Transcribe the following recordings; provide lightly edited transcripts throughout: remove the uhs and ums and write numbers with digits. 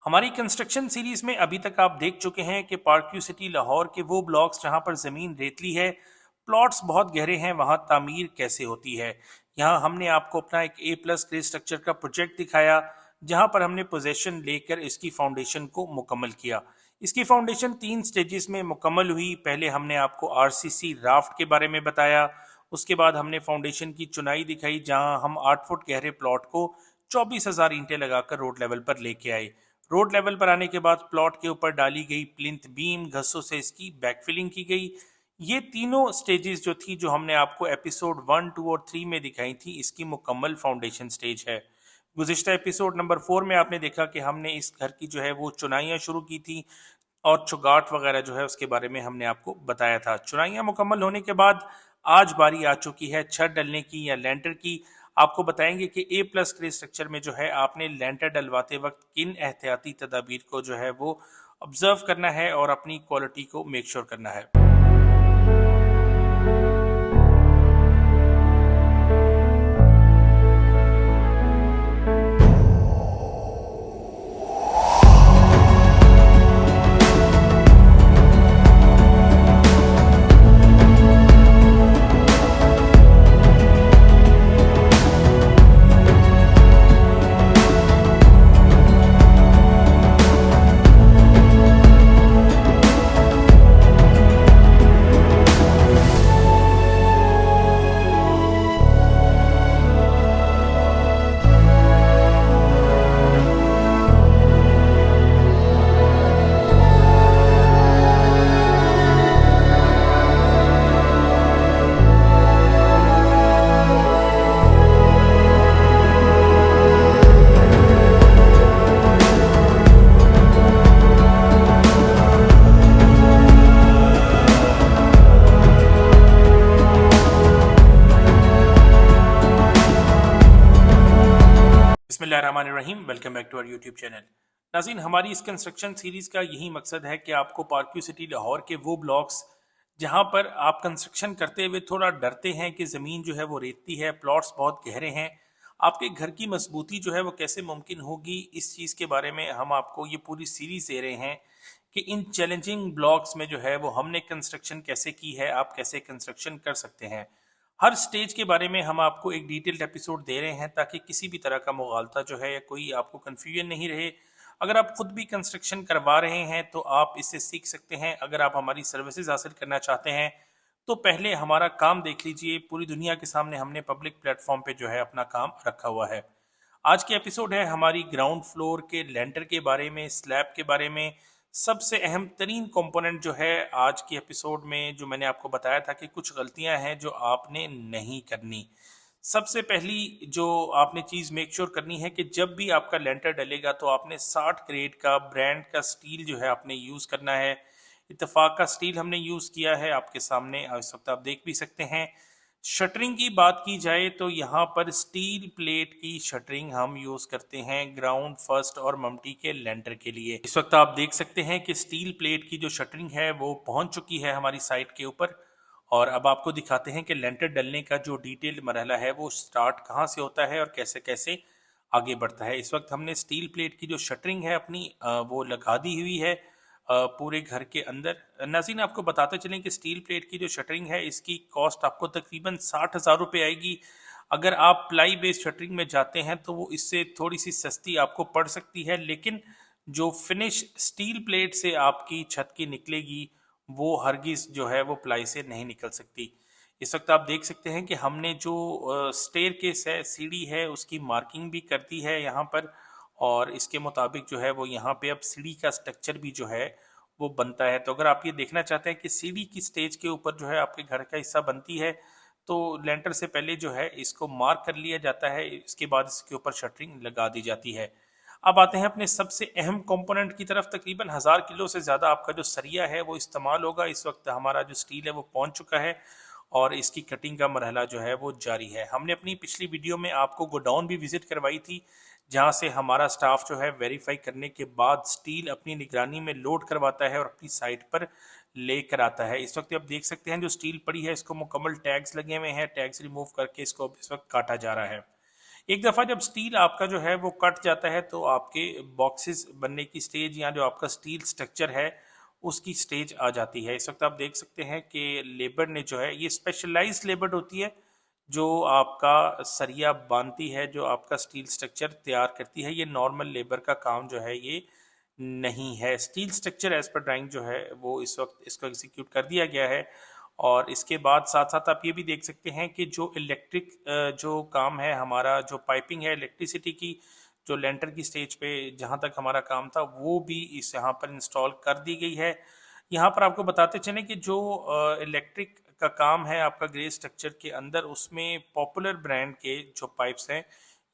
हमारी construction series में अभी तक आप देख चुके हैं कि पार्क्यू सिटी लाहौर के वो ब्लॉक्स जहां पर ज़मीन रेतली है, प्लॉट्स बहुत गहरे हैं, वहां तामीर कैसे होती है। यहां हमने आपको अपना एक A+ ग्रेड स्ट्रक्चर का प्रोजेक्ट दिखाया, जहां पर हमने पोजेशन लेकर इसकी फाउंडेशन को मुकम्मल किया। इसकी फाउंडेशन 3 स्टेजेस में मुकम्मल हुई। पहले हमने आपको RCC राफ्ट के बारे में बताया, उसके बाद हमने फाउंडेशन की चुनाई दिखाई, जहां हम 8 फुट गहरे प्लॉट को 24,000 ईंटें लगाकर रोड लेवल पर लेके आए। रोड लेवल पर आने के बाद प्लॉट के ऊपर डाली गई प्लिंथ बीम घसों से इसकी बैकफिलिंग की गई। ये तीनों स्टेजेस जो थी, जो हमने आपको एपिसोड 1, 2 और 3 में दिखाई थी, इसकी मुकम्मल फाउंडेशन स्टेज है। गुज़िश्ता एपिसोड नंबर 4 में आपने देखा कि हमने इस घर की जो है वो चुनाइयाँ शुरू की थी, और चुगाट वगैरह जो है उसके बारे में हमने आपको बताया था। चुनाइयाँ मुकम्मल होने के बाद आज बारी आ चुकी है छत डलने की या लेंटर की। आपको बताएंगे कि A+ ग्रेड स्ट्रक्चर में जो है आपने लेंटर डलवाते वक्त किन एहतियाती तदाबीर को जो है वो ऑब्जर्व करना है और अपनी क्वालिटी को मेक श्योर करना है। बिस्मिल्लाहिर्रहमानिर्रहीम, welcome back to our YouTube channel. नाज़रीन, हमारी इस कंस्ट्रक्शन सीरीज़ का यही मकसद है कि आपको पार्क्यू सिटी लाहौर के वो ब्लॉक्स जहां पर आप कंस्ट्रक्शन करते हुए थोड़ा डरते हैं कि ज़मीन जो है वो रेतती है, प्लॉट्स बहुत गहरे हैं, आपके घर की मजबूती जो है वो कैसे मुमकिन होगी, इस चीज़ के बारे में हम आपको ये पूरी सीरीज़ दे रहे हैं कि इन चैलेंजिंग ब्लॉक्स में जो है वो हमने कंस्ट्रक्शन कैसे की है, आप कैसे कंस्ट्रक्शन कर सकते हैं। हर स्टेज के बारे में हम आपको एक डिटेल्ड एपिसोड दे रहे हैं, ताकि किसी भी तरह का मुगालता जो है या कोई आपको कन्फ्यूजन नहीं रहे। अगर आप खुद भी कंस्ट्रक्शन करवा रहे हैं तो आप इससे सीख सकते हैं। अगर आप हमारी सर्विसेज हासिल करना चाहते हैं तो पहले हमारा काम देख लीजिए। पूरी दुनिया के सामने हमने पब्लिक प्लेटफॉर्म पे जो है अपना काम रखा हुआ है। आज की एपिसोड है हमारी ग्राउंड फ्लोर के लेंटर के बारे में, स्लैब के बारे में। सबसे अहम तरीन कंपोनेंट जो है आज की एपिसोड में, जो मैंने आपको बताया था कि कुछ गलतियां हैं जो आपने नहीं करनी। सबसे पहली जो आपने चीज़ मेक श्योर करनी है कि जब भी आपका लेंटर डलेगा तो आपने 60 ग्रेड का ब्रांड का स्टील जो है आपने यूज़ करना है। इत्तेफाक का स्टील हमने यूज़ किया है, आपके सामने इस वक्त आप देख भी सकते हैं। शटरिंग की बात की जाए तो यहाँ पर स्टील प्लेट की शटरिंग हम यूज़ करते हैं ग्राउंड, फर्स्ट और ममटी के लेंटर के लिए। इस वक्त आप देख सकते हैं कि स्टील प्लेट की जो शटरिंग है वो पहुंच चुकी है हमारी साइट के ऊपर। और अब आपको दिखाते हैं कि लेंटर डलने का जो डिटेल मरहला है वो स्टार्ट कहाँ से होता है और कैसे कैसे आगे बढ़ता है। इस वक्त हमने स्टील प्लेट की जो शटरिंग है अपनी वो लगा दी हुई है पूरे घर के अंदर। नाज़रीन, आपको बताते चलें कि स्टील प्लेट की जो शटरिंग है इसकी कॉस्ट आपको तकरीबन 60,000 रुपये आएगी। अगर आप प्लाई बेस्ड शटरिंग में जाते हैं तो वो इससे थोड़ी सी सस्ती आपको पड़ सकती है, लेकिन जो फिनिश स्टील प्लेट से आपकी छत की निकलेगी वो हरगिज जो है वो प्लाई से नहीं निकल सकती। इस वक्त आप देख सकते हैं कि हमने जो स्टेयर केस है, सीढ़ी है, उसकी मार्किंग भी कर दी है यहाँ पर। और इसके मुताबिक जो है वो यहाँ पे अब सीढ़ी का स्ट्रक्चर भी जो है वो बनता है। तो अगर आप ये देखना चाहते हैं कि सीढ़ी की स्टेज के ऊपर जो है आपके घर का हिस्सा बनती है, तो लेंटर से पहले जो है इसको मार्क कर लिया जाता है, इसके बाद इसके ऊपर शटरिंग लगा दी जाती है। अब आते हैं अपने सबसे अहम कंपोनेंट की तरफ। तकरीबन 1000 किलो से ज़्यादा आपका जो सरिया है वो इस्तेमाल होगा। इस वक्त हमारा जो स्टील है वो पहुंच चुका है और इसकी कटिंग का मरहला जो है वो जारी है। हमने अपनी पिछली वीडियो में आपको गोडाउन भी विजिट करवाई थी, जहां से हमारा स्टाफ जो है वेरीफाई करने के बाद स्टील अपनी निगरानी में लोड करवाता है और अपनी साइट पर लेकर आता है। इस वक्त आप देख सकते हैं जो स्टील पड़ी है इसको मुकम्मल टैग्स लगे हुए हैं, टैग्स रिमूव करके इसको इस वक्त काटा जा रहा है। एक दफ़ा जब स्टील आपका जो है वो कट जाता है तो आपके बॉक्सेस बनने की स्टेज या जो आपका स्टील स्ट्रक्चर है उसकी स्टेज आ जाती है। इस वक्त आप देख सकते हैं कि लेबर ने जो है, ये स्पेशलाइज्ड लेबर होती है जो आपका सरिया बांधती है, जो आपका स्टील स्ट्रक्चर तैयार करती है। ये नॉर्मल लेबर का काम जो है ये नहीं है। स्टील स्ट्रक्चर एज पर ड्राइंग जो है वो इस वक्त इसको एग्जीक्यूट कर दिया गया है। और इसके बाद साथ साथ आप ये भी देख सकते हैं कि जो इलेक्ट्रिक जो काम है हमारा, जो पाइपिंग है इलेक्ट्रिसिटी की, जो लेंटर की स्टेज पे जहाँ तक हमारा काम था वो भी इस यहाँ पर इंस्टॉल कर दी गई है। यहाँ पर आपको बताते चलें कि जो इलेक्ट्रिक का काम है आपका ग्रे स्ट्रक्चर के अंदर, उसमें पॉपुलर ब्रांड के जो पाइप्स हैं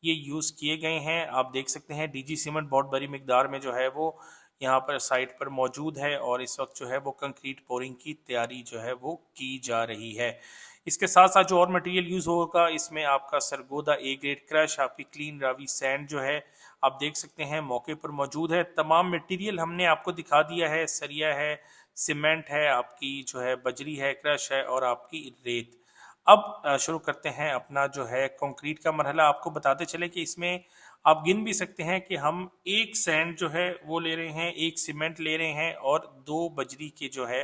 ये यूज़ किए गए हैं। आप देख सकते हैं डीजी सीमेंट बहुत बड़ी मिकदार में जो है वो यहाँ पर साइट पर मौजूद है और इस वक्त जो है वो कंक्रीट पोरिंग की तैयारी जो है वो की जा रही है। इसके साथ साथ जो और मटेरियल यूज़ होगा इसमें आपका सरगोदा ए ग्रेड क्रश, आपकी क्लीन रावी सैंड जो है आप देख सकते हैं मौके पर मौजूद है। तमाम मटेरियल हमने आपको दिखा दिया है, सरिया है, सीमेंट है, आपकी जो है बजरी है, क्रश है और आपकी रेत। अब शुरू करते हैं अपना जो है कंक्रीट का मरहला। आपको बताते चले कि इसमें आप गिन भी सकते हैं कि हम एक सैंड जो है वो ले रहे हैं, एक सीमेंट ले रहे हैं और दो बजरी के जो है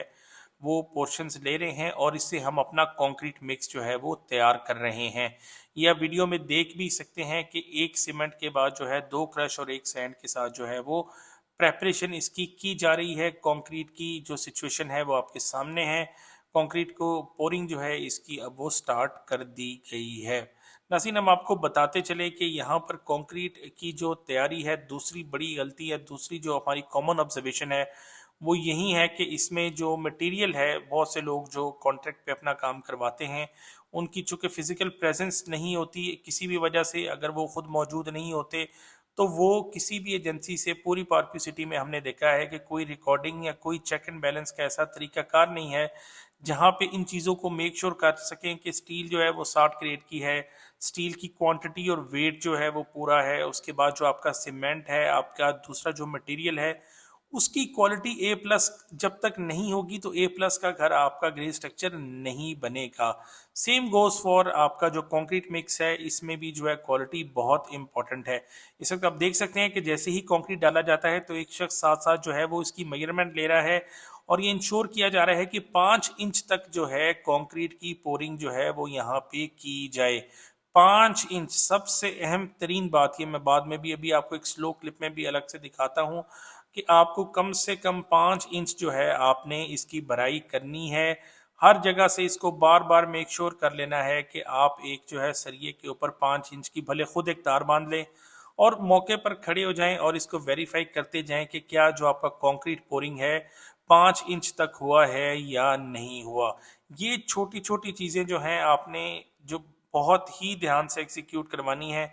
वो पोर्शंस ले रहे हैं और इससे हम अपना कंक्रीट मिक्स जो है वो तैयार कर रहे हैं। यह वीडियो में देख भी सकते हैं कि एक सीमेंट के बाद जो है दो क्रश और एक सैंड के साथ जो है वो प्रेपरेशन इसकी की जा रही है। कंक्रीट की जो सिचुएशन है वो आपके सामने है। कंक्रीट को पोरिंग जो है इसकी अब वो स्टार्ट कर दी गई है। नाज़रीन, हम आपको बताते चले कि यहाँ पर कंक्रीट की जो तैयारी है, दूसरी बड़ी गलती है, दूसरी जो हमारी कॉमन ऑब्जर्वेशन है वो यही है कि इसमें जो मटेरियल है, बहुत से लोग जो कॉन्ट्रैक्ट पे अपना काम करवाते हैं उनकी चूँकि फ़िज़िकल प्रेजेंस नहीं होती किसी भी वजह से, अगर वो खुद मौजूद नहीं होते तो वो किसी भी एजेंसी से, पूरी पार्क सिटी में हमने देखा है कि कोई रिकॉर्डिंग या कोई चेक एंड बैलेंस का ऐसा तरीकाकार नहीं है जहाँ पे इन चीज़ों को मेक श्योर कर सकें कि स्टील जो है वो 60 ग्रेड की है, स्टील की क्वांटिटी और वेट जो है वो पूरा है। उसके बाद जो आपका सीमेंट है, आपका दूसरा जो मटेरियल है उसकी क्वालिटी ए प्लस जब तक नहीं होगी तो ए प्लस का घर आपका ग्रे स्ट्रक्चर नहीं बनेगा। सेम गोज फॉर आपका जो कंक्रीट मिक्स है, इसमें भी जो है क्वालिटी बहुत इंपॉर्टेंट है। इस वक्त आप देख सकते हैं कि जैसे ही कंक्रीट डाला जाता है तो एक शख्स साथ साथ जो है वो इसकी मेजरमेंट ले रहा है और ये इंश्योर किया जा रहा है कि 5 इंच तक जो है कंक्रीट की पोरिंग जो है वो यहाँ पे की जाए। 5 इंच सबसे अहम तरीन बात, ये मैं बाद में भी अभी आपको एक स्लो क्लिप में भी अलग से दिखाता हूँ कि आपको कम से कम 5 इंच जो है आपने इसकी भराई करनी है। हर जगह से इसको बार बार मेक श्योर कर लेना है कि आप एक जो है सरिये के ऊपर 5 इंच की भले खुद एक तार बांध लें और मौके पर खड़े हो जाएं और इसको वेरीफाई करते जाएं कि क्या जो आपका कंक्रीट पोरिंग है 5 इंच तक हुआ है या नहीं हुआ। ये छोटी छोटी चीज़ें जो हैं आपने जो बहुत ही ध्यान से एग्जीक्यूट करवानी है,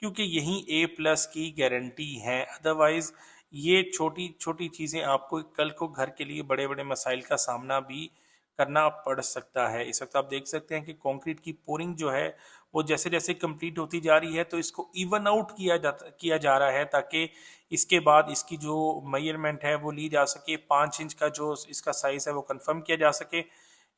क्योंकि यही ए प्लस की गारंटी है। अदरवाइज ये छोटी छोटी चीज़ें आपको कल को घर के लिए बड़े बड़े मसाइल का सामना भी करना पड़ सकता है। इस वक्त आप देख सकते हैं कि कंक्रीट की पोरिंग जो है वो जैसे जैसे कंप्लीट होती जा रही है तो इसको इवन आउट किया जा रहा है ताकि इसके बाद इसकी जो मेजरमेंट है वो ली जा सके, 5 इंच का जो इसका साइज है वो कंफर्म किया जा सके।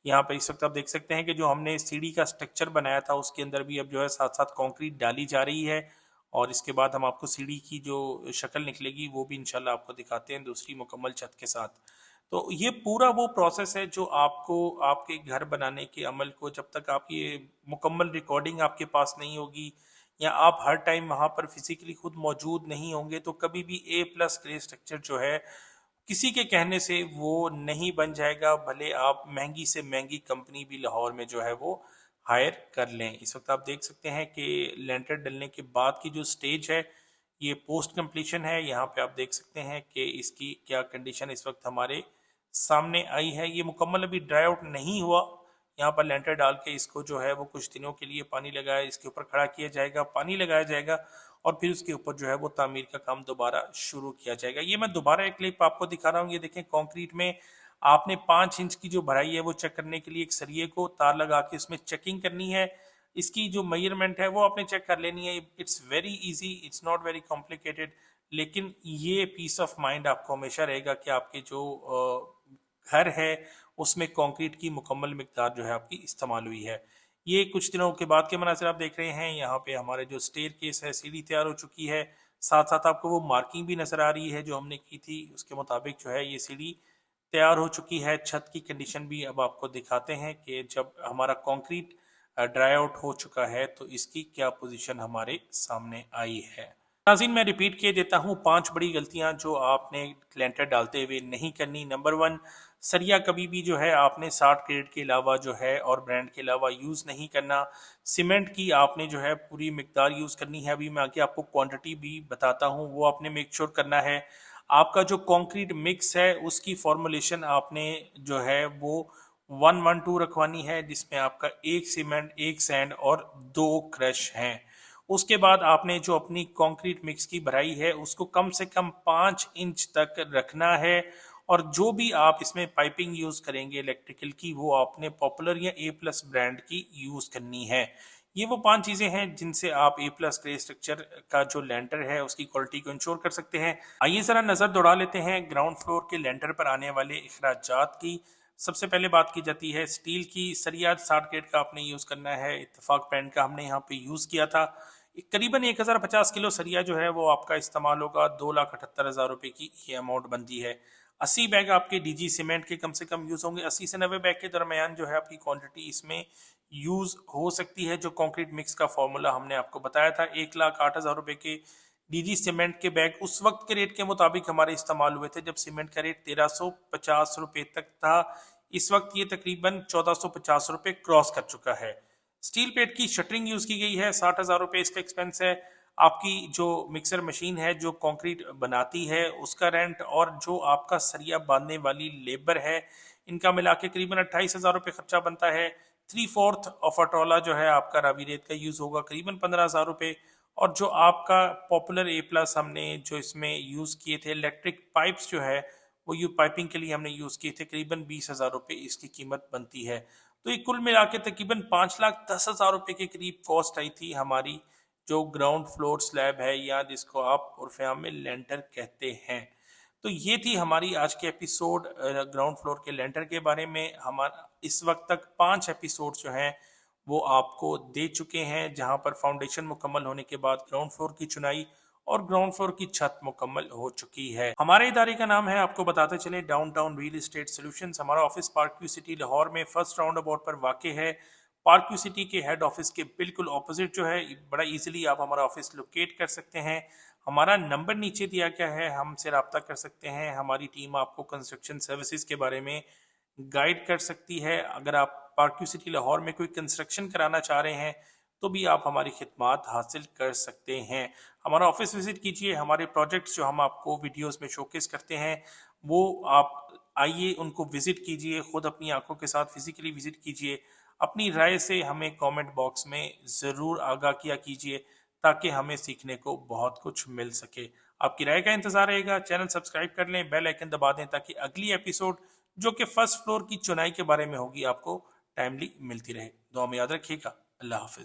यहाँ पर इस वक्त आप देख सकते हैं कि जो हमने सीढ़ी का स्ट्रक्चर बनाया था उसके अंदर भी अब जो है साथ साथ कंक्रीट डाली जा रही है और इसके बाद हम आपको सीढ़ी की जो शक्ल निकलेगी वो भी इंशाल्लाह आपको दिखाते हैं दूसरी मुकम्मल छत के साथ। तो ये पूरा वो प्रोसेस है जो आपको आपके घर बनाने के अमल को, जब तक आप ये मुकम्मल रिकॉर्डिंग आपके पास नहीं होगी या आप हर टाइम वहाँ पर फिजिकली खुद मौजूद नहीं होंगे तो कभी भी ए प्लस ग्रे स्ट्रक्चर जो है किसी के कहने से वो नहीं बन जाएगा, भले आप महंगी से महंगी कंपनी भी लाहौर में जो है वो हायर कर लें। इस वक्त आप देख सकते हैं कि लेंटर डलने के बाद की जो स्टेज है ये पोस्ट कंप्लीशन है। यहाँ पे आप देख सकते हैं कि इसकी क्या कंडीशन इस वक्त हमारे सामने आई है। ये मुकम्मल अभी ड्राई आउट नहीं हुआ। यहाँ पर लेंटर डाल के इसको जो है वो कुछ दिनों के लिए पानी लगाया, इसके ऊपर खड़ा किया जाएगा, पानी लगाया जाएगा और फिर उसके ऊपर जो है वो तामीर का काम दोबारा शुरू किया जाएगा। ये मैं दोबारा एक क्लिप आपको दिखा रहा हूँ। ये देखें कंक्रीट में आपने 5 इंच की जो भराई है वो चेक करने के लिए एक सरिये को तार लगा के उसमें चेकिंग करनी है। इसकी जो मेजरमेंट है वो आपने चेक कर लेनी है। It's very easy, it's not very complicated, लेकिन ये पीस ऑफ माइंड आपको हमेशा रहेगा कि आपके जो घर है उसमें कंक्रीट की मुकम्मल मिकदार जो है आपकी इस्तेमाल हुई है। ये कुछ दिनों के बाद के मनाज़िर आप देख रहे हैं। यहाँ पे हमारे जो स्टेयरकेस है, सीढ़ी तैयार हो चुकी है। साथ-साथ आपको वो मार्किंग भी नज़र आ रही है जो हमने की थी, उसके मुताबिक जो है ये सीढ़ी तैयार हो चुकी है। छत की कंडीशन भी अब आपको दिखाते हैं कि जब हमारा कंक्रीट ड्राई आउट हो चुका है तो इसकी क्या पोजीशन हमारे सामने आई है। नाज़रीन, मैं रिपीट किए देता हूँ 5 बड़ी गलतियाँ जो आपने लेंटर डालते हुए नहीं करनी। नंबर 1, सरिया कभी भी जो है आपने 60 ग्रेड के अलावा जो है और ब्रांड के अलावा यूज़ नहीं करना। सीमेंट की आपने जो है पूरी मिकदार यूज़ करनी है। अभी मैं आगे आपको क्वांटिटी भी बताता हूँ, वो आपने मेक श्योर करना है। आपका जो कंक्रीट मिक्स है उसकी फॉर्मुलेशन आपने जो है वो 1-1-2 रखवानी है, जिसमें आपका 1 सीमेंट, 1 सैंड और 2 क्रश हैं। उसके बाद आपने जो अपनी कंक्रीट मिक्स की भराई है उसको कम से कम 5 इंच तक रखना है। और जो भी आप इसमें पाइपिंग यूज करेंगे इलेक्ट्रिकल की, वो आपने पॉपुलर या ए प्लस ब्रांड की यूज करनी है। ये वो 5 चीजें हैं जिनसे आप ए प्लस ग्रे स्ट्रक्चर का जो लेंटर है उसकी क्वालिटी को इंश्योर कर सकते हैं। आइए जरा नजर दौड़ा लेते हैं ग्राउंड फ्लोर के लेंटर पर आने वाले अखराजात की। सबसे पहले बात की जाती है स्टील की। सरिया 60 ग्रेड का आपने यूज करना है। इत्तेफाक ब्रांड का हमने यहाँ पे यूज किया था। करीबन 1050 किलो सरिया जो है वो आपका इस्तेमाल होगा। 2,78,000 रुपए की ये अमाउंट बनती है। 80 बैग आपके डीजी सीमेंट के कम से कम यूज होंगे। 80 से 90 बैग के दरमियान जो है आपकी क्वांटिटी इसमें यूज हो सकती है। जो कंक्रीट मिक्स का फॉर्मूला हमने आपको बताया था, 1,08,000 रुपए के डीजी सीमेंट के बैग उस वक्त के रेट के मुताबिक हमारे इस्तेमाल हुए थे जब सीमेंट का रेट 1350 रुपए तक था। इस वक्त ये तकरीबन 1450 रुपए क्रॉस कर चुका है। स्टील प्लेट की शटरिंग यूज की गई है। 60,000 रुपए इसका एक्सपेंस है। आपकी जो मिक्सर मशीन है जो कंक्रीट बनाती है उसका रेंट और जो आपका सरिया बांधने वाली लेबर है, इनका मिला के करीबन 28,000 रुपये खर्चा बनता है। 3/4 ऑफ अ ट्रॉला जो है आपका रावी रेत का यूज होगा, करीबन 15,000 रुपये। और जो आपका पॉपुलर ए प्लस हमने जो इसमें यूज किए थे इलेक्ट्रिक पाइप्स जो है वो यू पाइपिंग के लिए हमने यूज किए थे, करीबन 20,000 रुपये इसकी कीमत बनती है। तो ये कुल मिला के तकरीबन 5,10,000 रुपये के करीब कॉस्ट आई थी हमारी जो ग्राउंड फ्लोर स्लैब है या जिसको आप उर्फिया में लेंटर कहते हैं। तो ये थी हमारी आज के एपिसोड ग्राउंड फ्लोर के लेंटर के बारे में। हमारा इस वक्त तक 5 एपिसोड जो हैं वो आपको दे चुके हैं, जहां पर फाउंडेशन मुकम्मल होने के बाद ग्राउंड फ्लोर की चुनाई और ग्राउंड फ्लोर की छत मुकम्मल हो चुकी है। हमारे इदारे का नाम है, आपको बताते चले, डाउनटाउन रियल एस्टेट सॉल्यूशंस। हमारा office park view city Lahore में फर्स्ट राउंड अबाउट पर वाक़ है। पार्क व्यू सिटी के हेड ऑफिस के बिल्कुल ऑपोजिट जो है, बड़ा इजीली आप हमारा ऑफिस लोकेट कर सकते हैं। हमारा नंबर नीचे दिया गया है, हमसे रब्ता कर सकते हैं। हमारी टीम आपको कंस्ट्रक्शन सर्विसेज के बारे में गाइड कर सकती है। अगर आप पार्क व्यू सिटी लाहौर में कोई कंस्ट्रक्शन कराना चाह रहे हैं तो भी आप हमारी खिदमात हासिल कर सकते हैं। हमारा ऑफिस विजिट कीजिए। हमारे प्रोजेक्ट्स जो हम आपको वीडियोस में शोकेस करते हैं वो आप आइए उनको विजिट कीजिए, खुद अपनी आंखों के साथ फिजिकली विजिट कीजिए। अपनी राय से हमें कमेंट बॉक्स में ज़रूर आगाह किया कीजिए ताकि हमें सीखने को बहुत कुछ मिल सके। आपकी राय का इंतज़ार रहेगा। चैनल सब्सक्राइब कर लें, बेल आइकन दबा दें ताकि अगली एपिसोड जो कि फर्स्ट फ्लोर की चुनाई के बारे में होगी आपको टाइमली मिलती रहे। दुआ में याद रखिएगा। अल्लाह हाफिज़।